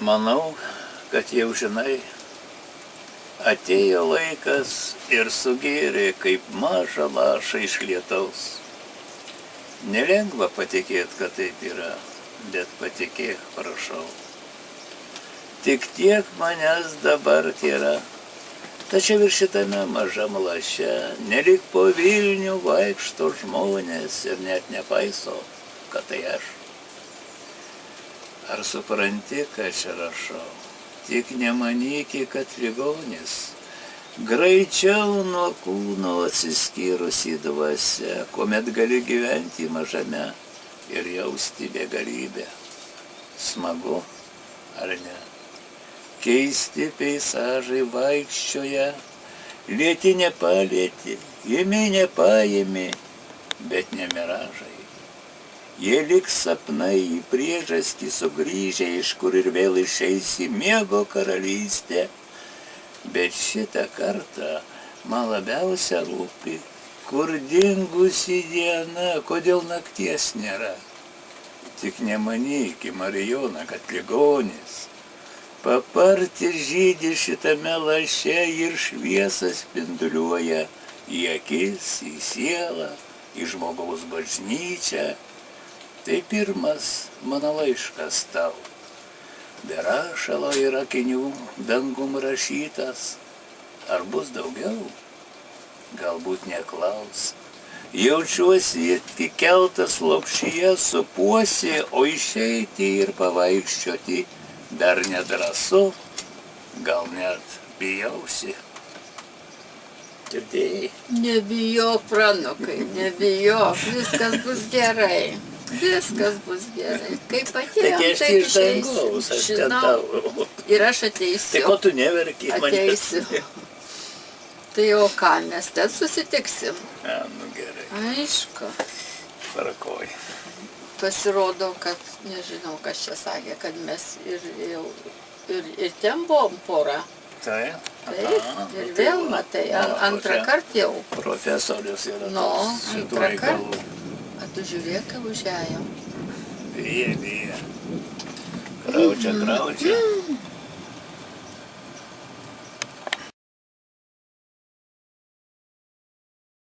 Manau, kad jau žinai, atėjo laikas ir sugėrė kaip mažą lašą iš lietaus. Nelengva patikėti, kad taip yra, bet patikėk, prašau. Tik tiek manęs dabar yra, tačiau ir šitame mažam laše nelik po Vilnių vaikšto žmonės ir net nepaiso, kad tai aš. Ar supranti, ką čia rašau? Tik nemanyki, kad ligonis, greičiau nuo kūno atsiskyrusi dvasia, kuomet gali gyventi mažame ir jausti begalybę. Smagu, ar ne? Keisti peizažai vaikščioja, lieti nepalieti, imi nepaimi, bet ne miražai. Jie liks sapnai į priežastį sugrįžę, iš kur ir vėl išeisi miego karalystė. Bet šitą kartą man labiausia rūpi, kur dingusi diena, kodėl nakties nėra. Tik nemanyki, Marijona, kad ligonis. Papartis žydi šitame laše ir šviesą spinduliuoja į akis, į sielą, į žmogaus bažnyčią. Tai pirmas mano laiškas tau. Be rašalo ir akinių dangum rašytas. Ar bus daugiau? Galbūt neklaus. Jaučiuosi įkeltas lopšyje supuosi, o išeiti ir pavaikščioti dar nedrąsu, gal net bijausi. Girdėjai? Nebijok, pranukai, nebijok, viskas bus gerai. Viskas bus gerai. Kaip atėjom, taip išeisiu. Žinau. Ir aš ateisiu. Tai ko tu neverki? Ateisiu. Tai o ką, mes ten susitiksim? Nu gerai. Aišku. Tvarkoj. Pasirodo, kad, nežinau, kas čia sakė, kad mes ir ten buvom porą. Tai? Taip, ir vėl matai, antrą kartą jau. Profesorius yra antrą kartą. A tu žiūrėk, ką užėjom. Bija. Kraučia.